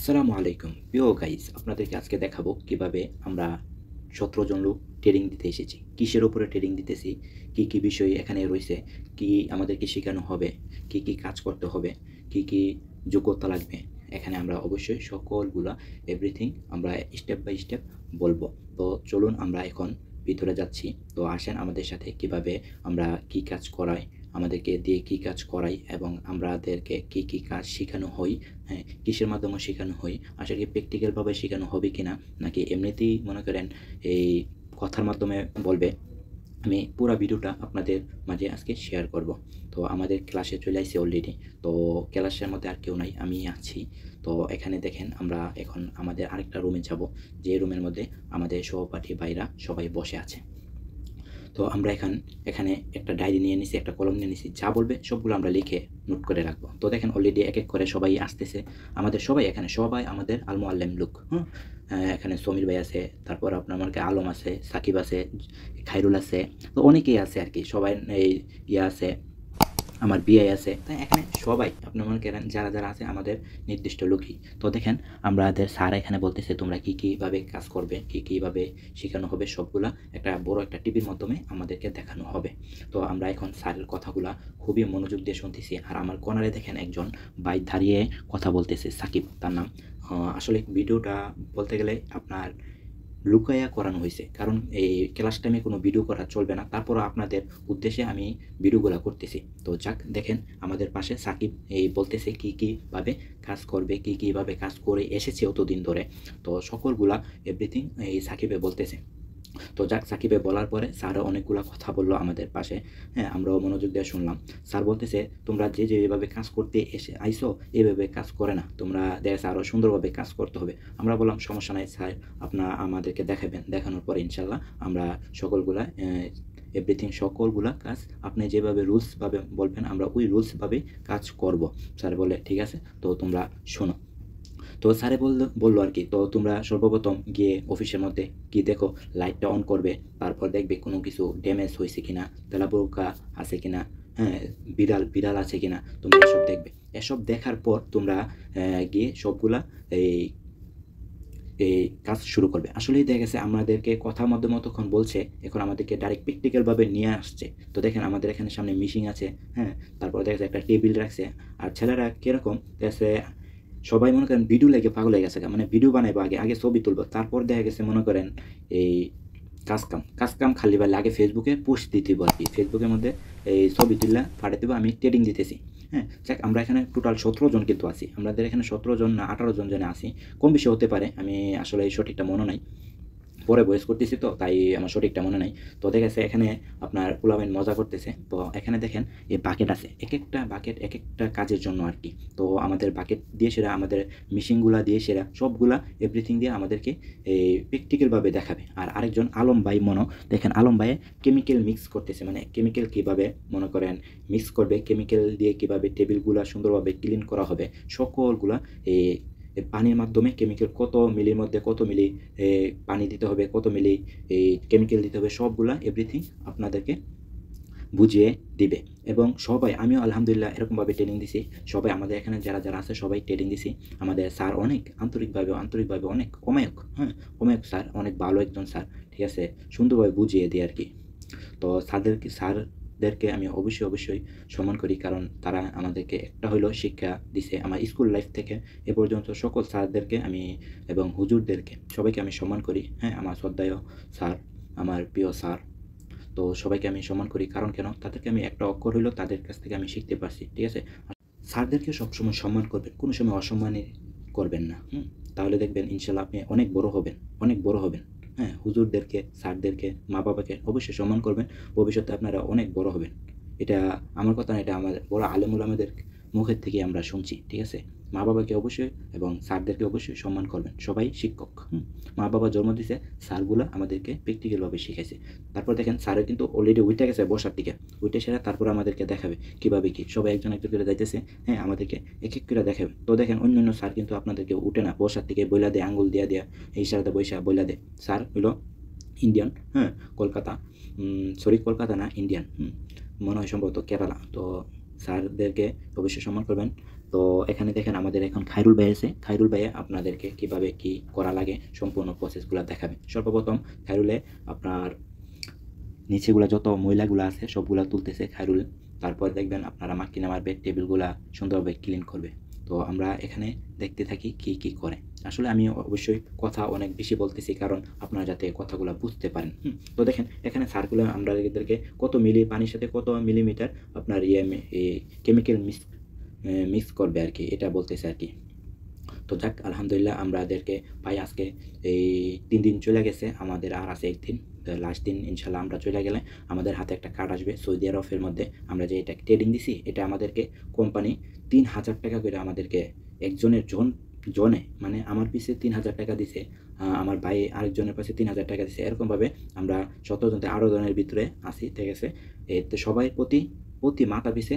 আসসালামু আলাইকুম প্রিয় গাইস, আপনাদেরকে আজকে দেখাবো কিভাবে আমরা 17 জন লোক ট্রেনিং দিতে এসেছি। কিসের উপরে ট্রেনিং দিতেছি, কি কি বিষয় এখানে রয়েছে, কি আমাদেরকে শেখানো হবে, কি কি কাজ করতে হবে, কি কি যোগ্যতা লাগবে। এখানে আমরা অবশ্যই সকলগুলা এভরিথিং আমরা স্টেপ বাই স্টেপ বলবো। তো চলুন আমরা এখন ভিতরে যাচ্ছি। তো আসেন আমাদের সাথে কিভাবে আমরা কি কাজ করাই, আমাদেরকে দিয়ে কি কাজ করাই এবং আমাদেরকে কি কি কাজ শেখানো হয়। হ্যাঁ, কিসের মাধ্যমে শেখানো হয়, আসলে কি প্র্যাকটিক্যালভাবে শেখানো হবে কিনা, নাকি এমনিতেই মনে করেন এই কথার মাধ্যমে বলবে। আমি পুরা ভিডিওটা আপনাদের মাঝে আজকে শেয়ার করব। তো আমাদের ক্লাসে চলে আসছি অলরেডি। তো ক্লাসের মধ্যে আর কেউ নাই, আমি আছি। তো এখানে দেখেন আমরা এখন আমাদের আরেকটা রুমে যাব, যে রুমের মধ্যে আমাদের সহপাঠী ভাইরা সবাই বসে আছে। তো আমরা এখানে একটা ডায়েরি নিয়ে নিছি, একটা কলম নিয়ে নিছি, যা বলবে সবগুলো আমরা লিখে নোট করে রাখবো। তো দেখেন অলরেডি এক এক করে সবাই আসতেছে। আমাদের সবাই এখানে সবাই আমাদের আল মুআল্লিম লোক। এখানে সমীর ভাই আছে, তারপর আপনার মনে করেন আলম আছে, সাকিব আছে, খাইরুল আছে। তো অনেকেই আছে আর কি, সবাই এই ইয়ে আছে, আমার বিয়ে আছে। তাই এখানে সবাই আপনার মনে করেন যারা যারা আছে আমাদের নির্দিষ্ট লোকই। তো দেখেন আমাদের স্যার এখানে বলতেছে তোমরা কী কীভাবে কাজ করবে, কী কীভাবে শেখানো হবে, সবগুলা একটা বড় একটা টিভির মাধ্যমে আমাদেরকে দেখানো হবে। তো আমরা এখন স্যারের কথাগুলা খুবই মনোযোগ দিয়ে শুনতেছি। আর আমার কর্নারে দেখেন একজন ভাই দাঁড়িয়ে কথা বলতেছে, সাকিব তার নাম। আসলে ভিডিওটা বলতে গেলে আপনার লুকাইয়া করানো হয়েছে, কারণ এই ক্লাস টাইমে কোনো ভিডিও করা চলবে না। তারপরও আপনাদের উদ্দেশ্যে আমি ভিডিওগুলো করতেছি। তো যাক, দেখেন আমাদের পাশে সাকিব এই বলতেছে কী কীভাবে কাজ করবে, কী কীভাবে কাজ করে এসেছে অতদিন ধরে। তো সকলগুলা এভরিথিং এই সাকিবে বলতেছে। তো যাক, সাকিবে বলার পরে স্যারও অনেকগুলো কথা বললো আমাদের পাশে। হ্যাঁ, আমরাও মনোযোগ দিয়ে শুনলাম। স্যার বলতেছে তোমরা যে যেভাবে কাজ করতে আইসো এইভাবে কাজ করে না, তোমরা দেখে আরও সুন্দরভাবে কাজ করতে হবে। আমরা বললাম সমস্যা নাই স্যার, আপনারা আমাদেরকে দেখাবেন, দেখানোর পরে ইনশাল্লাহ আমরা সকলগুলা এভরিথিং সকলগুলা কাজ আপনি যেভাবে রুলসভাবে বলবেন আমরা ওই রুলসভাবেই কাজ করব। স্যার বলে ঠিক আছে, তো তোমরা শোনো। তো স্যারে বললো আর কি, তো তোমরা সর্বপ্রথম গিয়ে অফিসের মধ্যে গিয়ে দেখো, লাইটটা অন করবে, তারপর দেখবে কোনো কিছু ড্যামেজ হয়েছে কিনা, তেলাপোকা আছে কিনা, হ্যাঁ, বিড়াল বিড়াল আছে কিনা, তোমরা এসব দেখবে। এসব দেখার পর তোমরা গিয়ে সবগুলা এই এই কাজ শুরু করবে। আসলেই দেখা গেছে আমাদেরকে কথার মাধ্যমে তখন বলছে, এখন আমাদেরকে ডাইরেক্ট প্র্যাকটিক্যালভাবে নিয়ে আসছে। তো দেখেন আমাদের এখানে সামনে মেশিন আছে, হ্যাঁ, তারপর দেখা যাচ্ছে একটা টেবিল রাখছে। আর ছেলেরা কীরকম দেখছে, সবাই মনে করেন ভিডিও লেগে পাগল হয়ে গেছে, মানে ভিডিও বানাইবো, আগে আগে ছবি তুলবো, তারপর দেখা গেছে মনে করেন এই কাজ কাম খালি পারলে আগে ফেসবুকে পোস্ট দিতে আর কি, ফেসবুকের মধ্যে এই ছবি তুললা পাঠিয়ে দেবো, আমি ট্রেডিং দিতেছি। হ্যাঁ, যাক, আমরা এখানে টোটাল 17 জন কিন্তু আছি। আমাদের এখানে 17 জন না 18 জন জনে আছি, কম বেশি হতে পারে, আমি আসলে এই সঠিকটা মনে নাই, পরে ভয়েস করতেছি তো তাই আমার সঠিকটা মনে নাই। তো দেখা গেছে এখানে আপনার পোলাপাইন মজা করতেছে। তো এখানে দেখেন এই বাকেট আছে, এক একটা বাকেট এক একটা কাজের জন্য আর কি। তো আমাদের বাকেট দিয়ে সেরা, আমাদের মেশিনগুলা দিয়ে সেরা, সবগুলা এভরিথিং দিয়ে আমাদেরকে এই প্র্যাকটিক্যালভাবে দেখাবে। আর আরেকজন আলম ভাই দেখেন আলম ভাইয়ে কেমিক্যাল মিক্স করতেছে, মানে কেমিক্যাল কীভাবে মনে করেন মিক্স করবে, কেমিক্যাল দিয়ে কীভাবে টেবিলগুলা সুন্দরভাবে ক্লিন করা হবে, সকলগুলা এই পানির মাধ্যমে কেমিক্যাল কত মিলির মধ্যে কত মিলি পানি দিতে হবে, কত মিলি এই কেমিক্যাল দিতে হবে, সবগুলা এভরিথিং আপনাদেরকে বুঝিয়ে দিবে। এবং সবাই, আমিও আলহামদুলিল্লাহ এরকমভাবে ট্রেনিং দিছি। সবাই আমাদের এখানে যারা যারা আছে সবাই ট্রেনিং দিছি। আমাদের স্যার অনেক আন্তরিকভাবে অনেক অমায়ক, হ্যাঁ, অমায়ক স্যার, অনেক ভালো একজন স্যার, ঠিক আছে, সুন্দরভাবে বুঝিয়ে দেয় আর কি। তো স্যারদেরকে আমি অবশ্যই সম্মান করি, কারণ তারা আমাদেরকে একটা হইলেও শিক্ষা দিছে আমার স্কুল লাইফ থেকে এ পর্যন্ত। সকল স্যারদেরকে আমি এবং হুজুরদেরকে সবাইকে আমি সম্মান করি। হ্যাঁ, আমার শ্রদ্ধেয় স্যার, আমার প্রিয় স্যার। তো সবাইকে আমি সম্মান করি, কারণ কেন, তাদেরকে আমি একটা অক্ষর হইলেও তাদের কাছ থেকে আমি শিখতে পারছি, ঠিক আছে। স্যারদেরকে সবসময় সম্মান করবেন, কোনো সময় অসম্মানই করবেন না। তাহলে দেখবেন ইনশাল্লাহ আপনি অনেক বড় হবেন, অনেক বড় হবেন। হ্যাঁ, হুজুরদেরকে, স্যারদেরকে, মা বাবাকে অবশ্যই সম্মান করবেন, ভবিষ্যতে আপনারা অনেক বড় হবেন। এটা আমার কথা না, এটা আমার বড় আলেম ওলামাদের মুখের থেকে আমরা শুনছি, ঠিক আছে। মা বাবাকে অবশ্যই এবং স্যারদেরকে অবশ্যই সম্মান করবেন, সবাই শিক্ষক। মা বাবা জন্ম দিয়েছে, স্যারগুলো আমাদেরকে প্র্যাকটিক্যালভাবে শিখাইছে। তারপর দেখেন স্যারের কিন্তু অলরেডি উঠে গেছে বসার দিকে, উঠে সেরা তারপর আমাদেরকে দেখাবে কীভাবে কী, সবাই একজন একজন করে যাইতেছে। হ্যাঁ, আমাদেরকে এক এক করে দেখাবে। তো দেখেন অন্য স্যার কিন্তু আপনাদেরকে উঠে না, বসার থেকে বইলা দেয়, আঙ্গুল দিয়া এই সারাতে বৈশা বইলা দেয়। স্যার হইলো ইন্ডিয়ান, হ্যাঁ, কলকাতা, সরি কলকাতা না, ইন্ডিয়ান, মনে হয় সম্ভবত কেরালা। তো স্যারদেরকে অবশ্যই সম্মান করবেন। তো এখানে দেখেন আমাদের এখন খায়রুল ভাই আছে। খায়রুল ভাই আপনাদেরকে কিভাবে কি করা লাগে সম্পূর্ণ প্রসেসগুলো দেখাবে। সর্বপ্রথম খায়রুলে আপনার নিচেগুলা যত ময়লাগুলো আছে সবগুলা তুলতেছে খায়রুল। তারপর দেখবেন আপনারা মাক্কিনা মারবে, টেবিলগুলা সুন্দরভাবে ক্লিন করবে। তো আমরা এখানে দেখতে থাকি কি কি করে। আসলে আমি অবশ্যই কথা অনেক বেশি বলতেছি কারণ আপনারা যাতে কথাগুলো বুঝতে পারেন। তো দেখেন এখানে সার্কুলার আমরা এদেরকে কত মিলি পানির সাথে কত মিলিমিটার আপনার কেমিক্যাল মিক্স করবে আর কি, এটা বলতেছে আর কি। তো যাক আলহামদুলিল্লাহ আমাদেরকে পাই আজকে এই 3 দিন চলে গেছে, আমাদের আর আছে 1 দিন। লাস্ট দিন ইনশাল্লাহ আমরা চলে গেলে আমাদের হাতে একটা কার্ড আসবে সৌদি আরবের মধ্যে। আমরা যে এটা ট্রেডিং দিছি এটা আমাদেরকে কোম্পানি 3000 টাকা করে আমাদেরকে একজনের জনে মানে আমার পিছে 3000 টাকা দিছে, আমার ভাই আরেকজনের পাশে 3000 টাকা দিছে। এরকমভাবে আমরা 17 জন 18 জনের ভিতরে আসি, ঠিক আছে। এতে সবাই প্রতি মাথা পিছে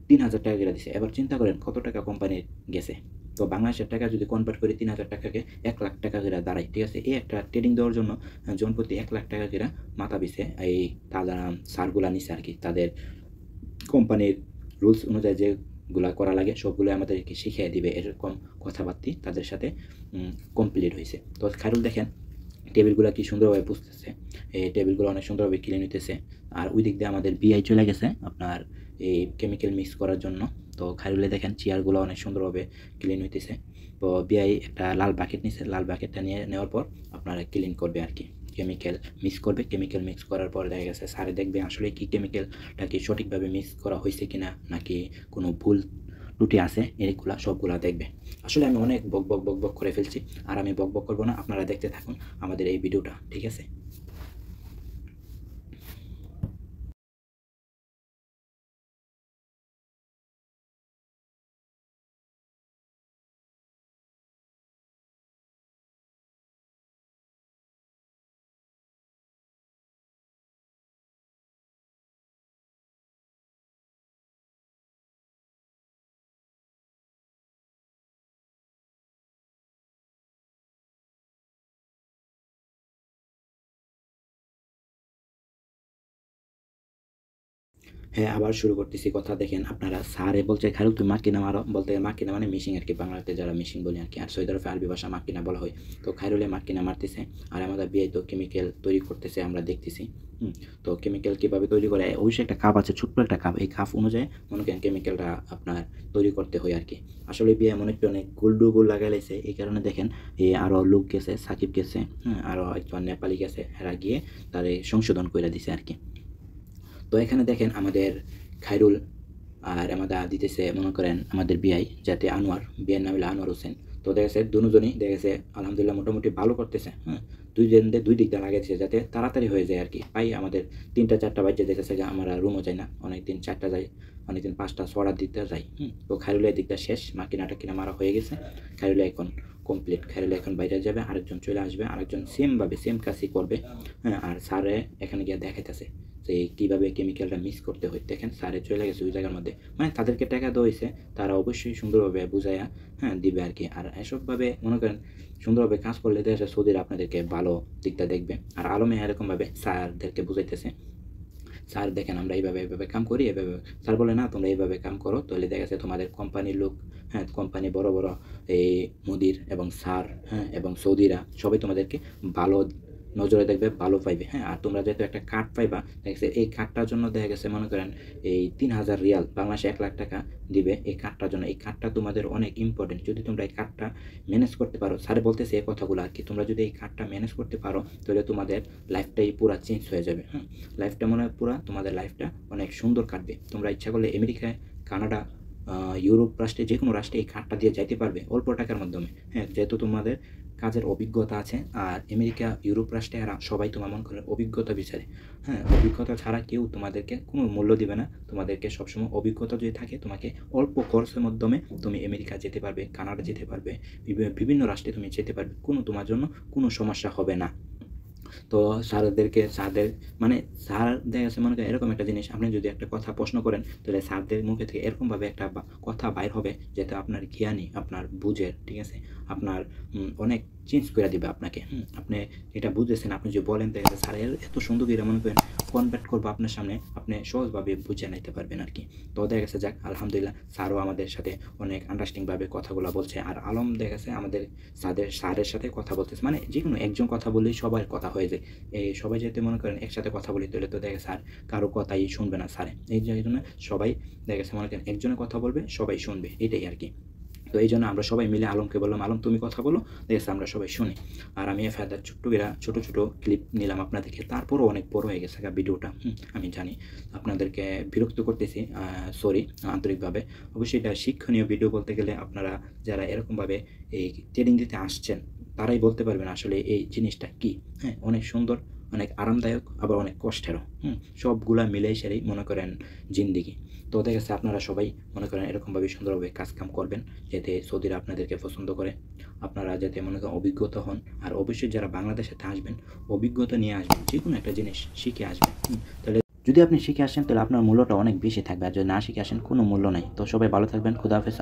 3000 টাকা করে দিছে। এবার চিন্তা করেন কত টাকা কোম্পানির গেছে। তো বাংলাদেশের টাকা যদি কনভার্ট করি 3000 টাকাকে 1 লাখ টাকা করে দাঁড়ায়, ঠিক আছে। এই একটা ট্রেডিং দেওয়ার জন্য জন প্রতি 1 লাখ টাকা করে মাথা পিছে এই তারা সারগুলা নিছে আর কি। তাদের কোম্পানির রুলস অনুযায়ী যেগুলা করা লাগে সবগুলো আমাদেরকে শিখিয়ে দিবে, এরকম কথাবার্তি তাদের সাথে কমপ্লিট হয়েছে। তো খায়রুল দেখেন টেবিলগুলো কি সুন্দরভাবে বুঝতেছে, এই টেবিলগুলো অনেক সুন্দরভাবে ক্লিন হইতেছে। আর ওই দিক দিয়ে আমাদের বিআই চলে গেছে আপনার এই কেমিক্যাল মিক্স করার জন্য। তো খায়রুলে দেখেন চেয়ারগুলো অনেক সুন্দরভাবে ক্লিন হইতেছে। তো বিআই একটা লাল বাকেট নিছে, লাল বাকেটটা নেওয়ার পর আপনারা ক্লিন করবে আর কি, কেমিক্যাল মিক্স করবে। কেমিক্যাল মিক্স করার পর দেখা গেছে স্যারে দেখবে আসলে কি কেমিক্যালটা কি সঠিকভাবে মিক্স করা হয়েছে কিনা, নাকি কোনো ভুল ত্রুটি আছে, এগুলা সবগুলা দেখবে। আসলে আমি অনেক বক বক বক বক করে ফেলছি, আর আমি বক বক করবো না, আপনারা দেখতে থাকুন আমাদের এই ভিডিওটা, ঠিক আছে। হ্যাঁ, আবার শুরু করতেছি কথা। দেখেন আপনারা স্যারে বলছে খায়রুল তুমি মাক্কিনা মারো, বলতে মাক্কিনা মানে মিশিং আর কি, বাংলাতে যারা মিশিং বলি আর কি, আর সৌদি আরবে আরবি ভাষা মাক্কিনা বলা হয়। তো খায়রুলে মাক্কিনা মারতেছে আর আমাদের বিয়ে তো কেমিক্যাল তৈরি করতেছে, আমরা দেখতেছি। তো কেমিক্যাল কীভাবে তৈরি করে, অবশ্যই একটা কাপ আছে, ছোট্ট একটা কাপ, এই কাপ অনুযায়ী মনে করেন কেমিক্যালটা আপনার তৈরি করতে হয় আর কি। আসলে বিয়ে মনে একটু অনেক গোল লাগাই লাইছে, এই কারণে দেখেন এই আরও লোক গেছে, সাকিব গেছে, আরও একজন নেপালি গেছে, এরা গিয়ে তারে সংশোধন করে দিছে আর কি। তো এখানে দেখেন আমাদের খায়রুল আর আমাদের দিতেছে মনে করেন আমাদের বিআই যাতে আনোয়ার, বিয়ের নাম হলো আনোয়ার হোসেন। তো দেখা গেছে দুজনই দেখা গেছে আলহামদুলিল্লাহ মোটামুটি ভালো করতেছে। দুইজনদের দুই দিকটা লাগাইছে যাতে তাড়াতাড়ি হয়ে যায় আর কি। পাই আমাদের 3টা 4টা বাজে দেখেছে যে আমরা রুমও যাই না, অনেকদিন 4টা যাই, অনেকদিন 5টা 6টার দিকটা যাই। তো খায়রুলের দিকটা শেষ, মাকিনাটা কিনা মারা হয়ে গেছে। খায়রুলে এখন কমপ্লিট, খায়রুলে এখন বাইরে যাবে, আরেকজন চলে আসবে, আরেকজন সেমভাবে সেম কাজই করবে। আর স্যারে এখানে গিয়ে দেখাইতেছে যে কীভাবে কেমিক্যালটা মিক্স করতে হয়। দেখেন স্যারে চলে গেছে ওই জায়গার মধ্যে, মানে তাদেরকে টাকা দেওয়া হয়েছে, তারা অবশ্যই সুন্দরভাবে বুঝাইয়া দিবে আর কি। আর এসবভাবে মনে করেন সুন্দরভাবে কাজ করলে দেশে সৌদিরা আপনাদেরকে ভালো দিকটা দেখবে। আর আলমে এরকমভাবে স্যারদেরকে বুঝাইতেছে, স্যার দেখেন আমরা এইভাবে কাম করি, এভাবে। স্যার বলে না তোমরা এইভাবে কাম করো, তাহলে দেখা গেছে তোমাদের কোম্পানির লোক, কোম্পানি বড় বড় এই মুদির এবং স্যার, এবং সৌদিরা সবাই তোমাদেরকে ভালো নজরে দেখবে, ভালো পাইবে। আর তোমরা যেহেতু একটা কার্ড পাইবা, দেখা গেছে এই কার্ডটার জন্য দেখা গেছে মনে করেন এই 3000 রিয়াল, বাংলাদেশে 1 লাখ টাকা দিবে এই কার্ডটার জন্য। এই কার্ডটা তোমাদের অনেক ইম্পর্টেন্ট, যদি তোমরা এই কার্ডটা ম্যানেজ করতে পারো। স্যারে বলতেছে এই কথাগুলো আর কি, তোমরা যদি এই কার্ডটা ম্যানেজ করতে পারো তাহলে তোমাদের লাইফটাই পুরো চেঞ্জ হয়ে যাবে। লাইফটা মনে হয় পুরো তোমাদের লাইফটা অনেক সুন্দর কাটবে। তোমরা ইচ্ছা করলে আমেরিকায়, কানাডা, ইউরোপ রাষ্ট্রে, যে কোনো রাষ্ট্রে এই কার্ডটা দিয়ে যাইতে পারবে অল্প টাকার মাধ্যমে। যেহেতু তোমাদের কাজের অভিজ্ঞতা আছে। আর আমেরিকা, ইউরোপ রাষ্ট্রে এরা সবাই তোমার মনে করে অভিজ্ঞতা বিচারে। অভিজ্ঞতা ছাড়া কেউ তোমাদেরকে কোনো মূল্য দিবে না। তোমাদেরকে সবসময় অভিজ্ঞতা যদি থাকে, তোমাকে অল্প খরচের মাধ্যমে তুমি আমেরিকা যেতে পারবে, কানাডা যেতে পারবে, বিভিন্ন রাষ্ট্রে তুমি যেতে পারবে, তোমার জন্য কোনো সমস্যা হবে না। তো স্যারদের মানে স্যার দেখা গেছে মনে করেন এরকম একটা জিনিস, আপনি যদি একটা কথা প্রশ্ন করেন তাহলে স্যারদের মুখে থেকে এরকমভাবে একটা কথা বাইর হবে যাতে আপনার জ্ঞানী, আপনার বুঝের, ঠিক আছে, আপনার অনেক চেঞ্জ করে দিবে আপনাকে। আপনি এটা বুঝতেছেন, আপনি যে বলেন দেখা যাচ্ছে স্যার এত সুন্দর করে মনে করেন কনভার্ট করবো আপনার সামনে, আপনি সহজভাবে বুঝে নিতে পারবেন আর কি। তো দেখা গেছে যাক আলহামদুলিল্লাহ স্যারও আমাদের সাথে অনেক আন্ডারস্ট্যান্ডিংভাবে কথাগুলো বলছে, আর আলম দেখা গেছে আমাদের স্যারের সাথে কথা বলতেছে, মানে যে কোনো একজন কথা বললেই সবার কথা হয়ে যায়। এই সবাই যেতে মনে করেন একসাথে কথা বলি তাহলে তো দেখা স্যার কারো কথাই শুনবে না স্যারে, এই জন্য সবাই দেখা গেছে মনে করেন একজনের কথা বলবে সবাই শুনবে, এটাই আর কি। তো এই জন্য আমরা সবাই মিলে আলমকে বললাম, আলম তুমি কথা বলো, দেখেছি আমরা সবাই শুনি। আর আমি ফায়দার ছোটো ছোটো ক্লিপ নিলাম আপনাদেরকে, তারপরও অনেক বড় হয়ে গেছে ভিডিওটা। আমি জানি আপনাদেরকে বিরক্ত করতেছি, সরি আন্তরিকভাবে। অবশ্যই এটা শিক্ষণীয় ভিডিও বলতে গেলে আপনারা যারা এরকমভাবে এই ট্রেনিং দিতে আসছেন তারাই বলতে পারবেন আসলে এই জিনিসটা কী। হ্যাঁ, অনেক সুন্দর, অনেক আরামদায়ক, আবার অনেক কষ্টেরও। সবগুলা মিলেই সেটাই মনে করেন জিন্দিগি। তো দেখা গেছে আপনারা সবাই মনে করেন এরকমভাবে সুন্দরভাবে কাজকাম করবেন যাতে সৌদিরা আপনাদেরকে পছন্দ করে, আপনারা যাতে মনে করেন অভিজ্ঞতা হন। আর অবশ্যই যারা বাংলাদেশে আসবেন অভিজ্ঞতা নিয়ে আসবেন, যে কোনো একটা জিনিস শিখে আসবেন। তাহলে যদি আপনি শিখে আসেন তাহলে আপনার মূল্যটা অনেক বেশি থাকবে, আর যদি না শিখে আসেন কোনো মূল্য নাই। তো সবাই ভালো থাকবেন, খুদা হাফেজ।